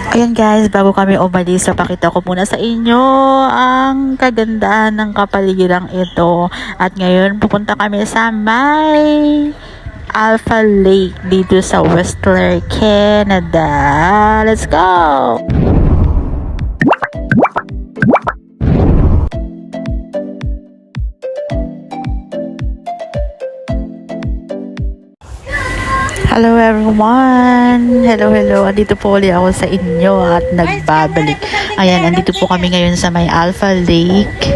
Ayan guys, bago kami umalis, pakita ko muna sa inyo ang kagandahan ng kapaligirang ito. At ngayon, pupunta kami sa may Alpha Lake dito sa Whistler, Canada. Let's go! Hello everyone! Hello! Andito po ulit ako sa inyo at nagbabalik. Ayan, andito po kami ngayon sa may Alpha Lake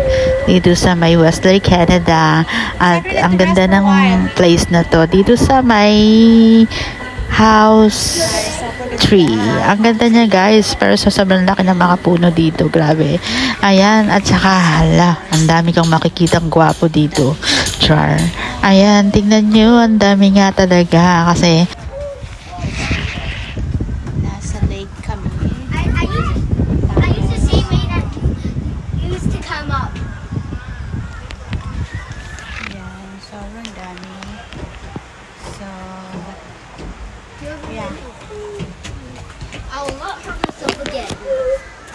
dito sa may Whistler, Canada. At ang ganda ng place na to dito sa may house tree. Ang ganda niya guys, pero sa sobrang laki ng mga puno dito. Grabe. Ayan, at saka hala, ang dami kang makikitang gwapo dito. Char. Ayan, tingnan nyo, ang dami nga talaga kasi nasa lake kami. I used to see me that used to come up. Ayan, sobrang dami. So, yeah. I will not hurt myself again.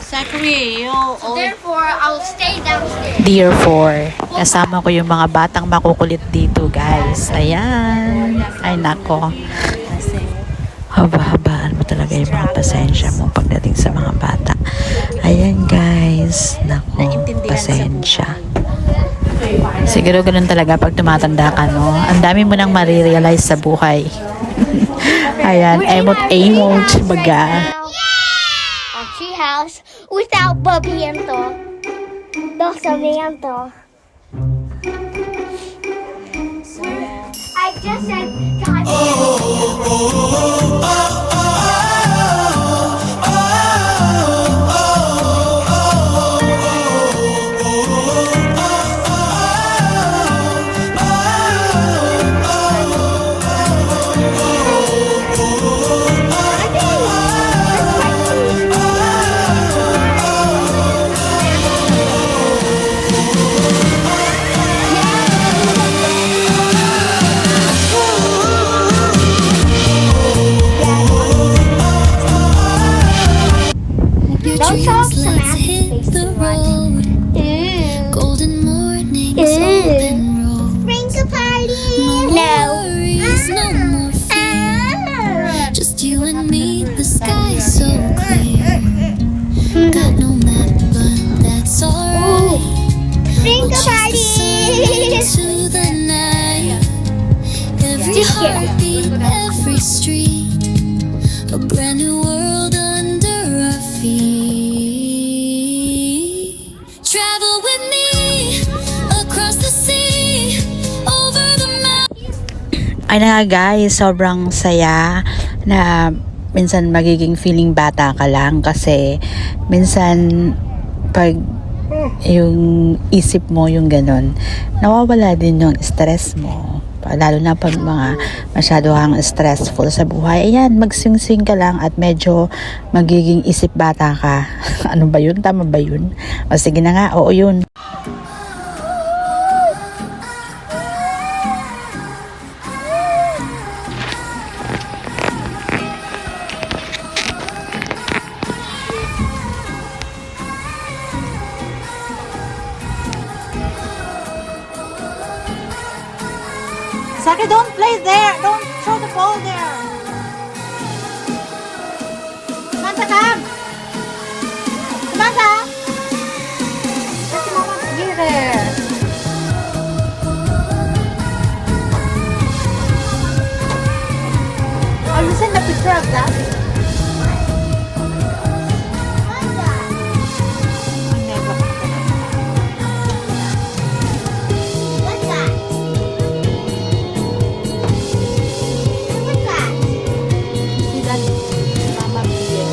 Zachary, So therefore, I will stay downstairs. Therefore, kasama ko yung mga batang makukulit dito, guys. Ayan. Ay, nako. Haba-habaan mo talaga yung mga pasensya mo pagdating sa mga bata. Ayan, guys. Nako, pasensya. Siguro ganun talaga pag tumatanda ka, no? Ang dami mo nang marirealize sa buhay. Ayan, emot-emot, baga. A tree house without babiento. Dos babiento. I just said God. Don't talk to Matt. Golden mornings, golden road. Sprinkle party. No worries, no more fear. Just you and me, the sky so clear. Got no map, but that's alright. Sprinkle We'll chase the sun party. into the night. Every Just kidding. heartbeat, every street, a brand new world under our feet. Travel with me across the sea, over the mountains. Ay na guys, sobrang saya na minsan magiging feeling bata ka lang kasi minsan pag yung isip mo yung ganun, nawawala din yung stress mo. Lalo na pag mga masyado kang stressful sa buhay. Ayan, magsing-sing ka lang at medyo magiging isip bata ka. Ano ba yun? Tama ba yun? O sige na nga, oo yun. Saki, don't play there. Don't throw the ball there. Samantha, come. Samantha. Let your mama be there. Oh, you send a picture of that? What's that? What's that? See that mama bear?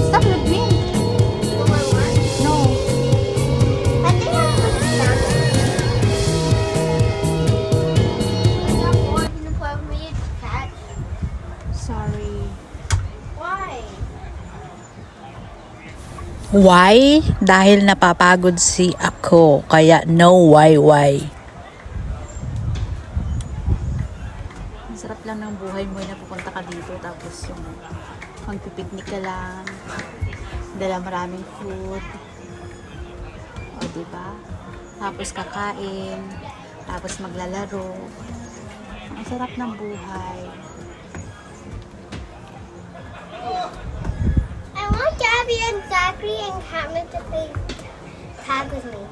Stop with me. No. I think I'm gonna stand it. I'm bored in the club with you, cat. Sorry. Why? Why? Dahil napapagod si ako. Kaya no why. lang ng buhay mo na pupunta ka dito tapos yung magpipiknik ka lang, dala maraming food, o diba? Tapos kakain, tapos maglalaro. Ang sarap ng buhay. I want Gabby and Zachary and Cameron to play tag with me.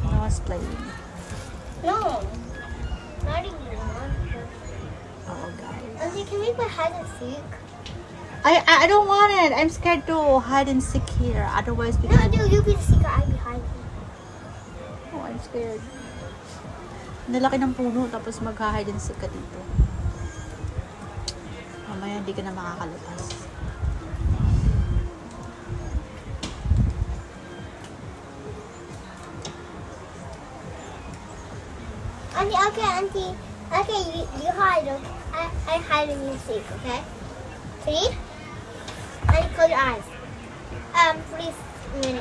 I was playing. No, not even one. Oo, guys. Auntie, can we play hide and seek? I don't want it. I'm scared to hide and seek here. Otherwise, we No, can... dude, you be the seeker, I be hiding. Oh, I'm scared. Nalaki ng puno, tapos mag-hide and seek ka dito. Mamaya, hindi ka na makakalabas. Auntie, okay, Auntie. Okay, you hide, okay? I hide and you seek, okay? 3? And close your eyes. Please, 10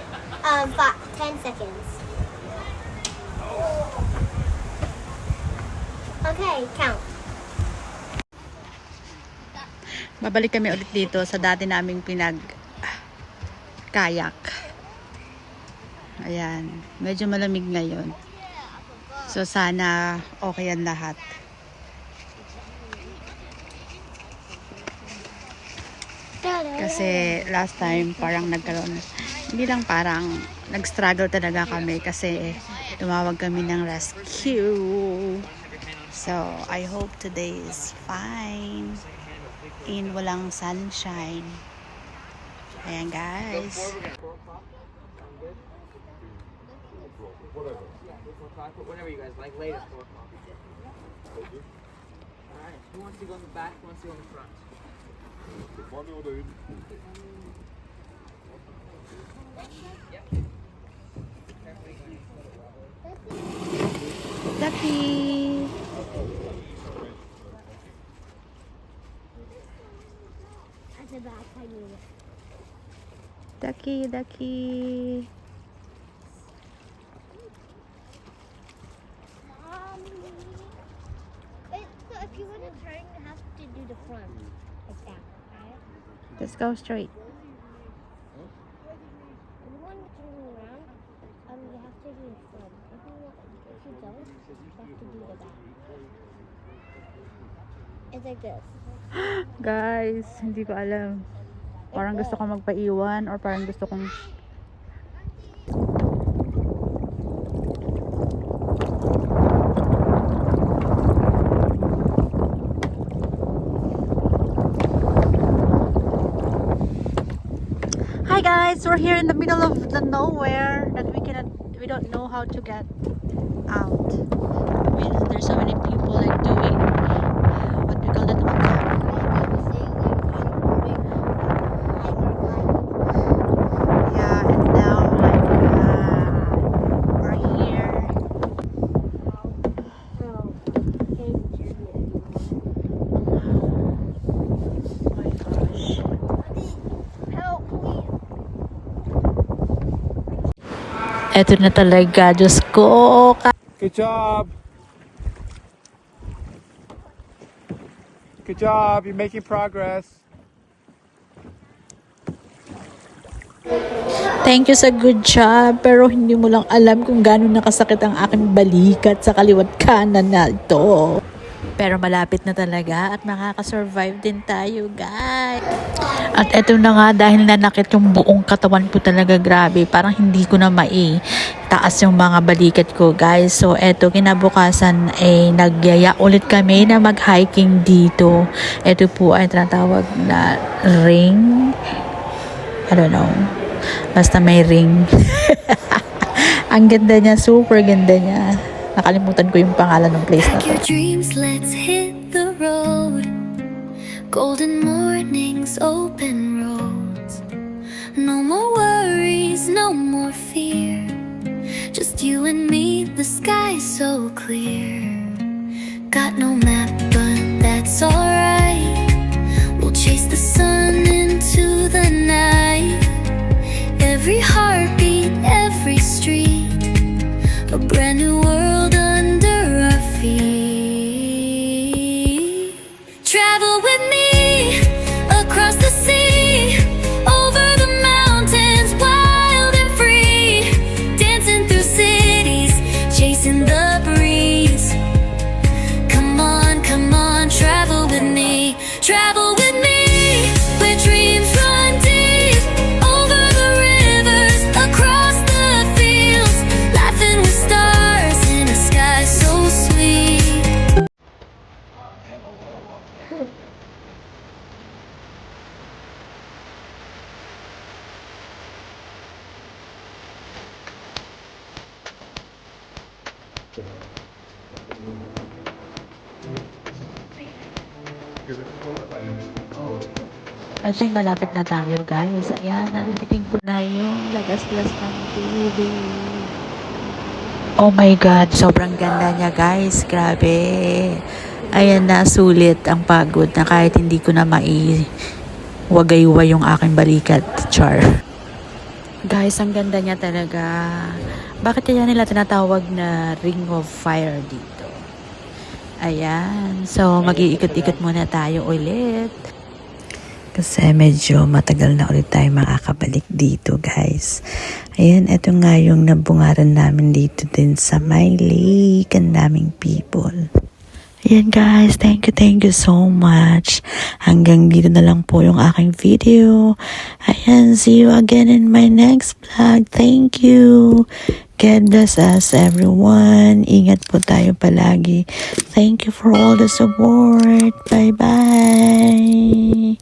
seconds. Okay, count. Babalik kami ulit dito sa dati naming kayak. Ayan. Medyo malamig ngayon. So, sana okay ang lahat. Kasi last time parang nagkaroon, hindi lang parang nag-struggle talaga kami kasi tumawag kami ng rescue. So, I hope today is fine. In walang sunshine. Ayan guys. Whatever you guys like, later, 4 o'clock. Alright, who wants to go in the back? Who wants to go in the front? Ducky! At the back, I need it. Ducky, ducky. So if you want to turn, you have to do the front. Like that, right? Let's go straight. If you want to turn around, you have to do the front. If you don't, you have to do the back. It's like this. Guys, hindi ko alam. Parang gusto kong magpaiwan or parang gusto kong... Hi guys, we're here in the middle of the nowhere that we don't know how to get out. I mean, there's so many people like doing what we call that, yeah, and now like we're here. Oh my gosh. Help, please. Eto na talaga, Diyos ko. Good job. Good job. You're making progress. Thank you sa good job, pero hindi mo lang alam kung gaano nakasakit ang aking balikat sa kaliwat kanan na ito. Pero malapit na talaga at makakasurvive din tayo, guys. At eto na nga, dahil nanakit yung buong katawan ko talaga, grabe. Parang hindi ko na taas yung mga balikat ko, guys. So, eto, kinabukasan ay nagyaya ulit kami na mag-hiking dito. Eto po ay tinatawag na ring. I don't know. Basta may ring. Ang ganda niya, super ganda niya. Nakalimutan ko yung pangalan ng place na Pack to. your dreams, let's hit the road. Golden mornings, open roads. No more worries, no more fear. Just you and me, the sky so clear. Got no map, but that's alright. We'll chase the sun into the night. Every heartbeat, every street. A brand new world under our feet. I think malapit na tayo, guys. Ayan, narinig ko na yung lagas-las ng tubig. Oh my God, sobrang ganda niya, guys. Grabe. Ayan na, sulit ang pagod na kahit hindi ko na wagay-wa yung aking balikat, char. Guys, ang ganda niya talaga. Bakit kaya nila tinatawag na Ring of Fire dito? Ayan. So, mag-iikot-ikot muna tayo ulit. Kasi medyo matagal na ulit tayo makakabalik dito, guys. Ayan, eto nga yung nabungaran namin dito din sa my lake. Ang daming people. Ayan, guys, thank you so much. Hanggang dito na lang po yung aking video. Ayan, see you again in my next vlog. Thank you. God bless us, everyone. Ingat po tayo palagi. Thank you for all the support. Bye-bye.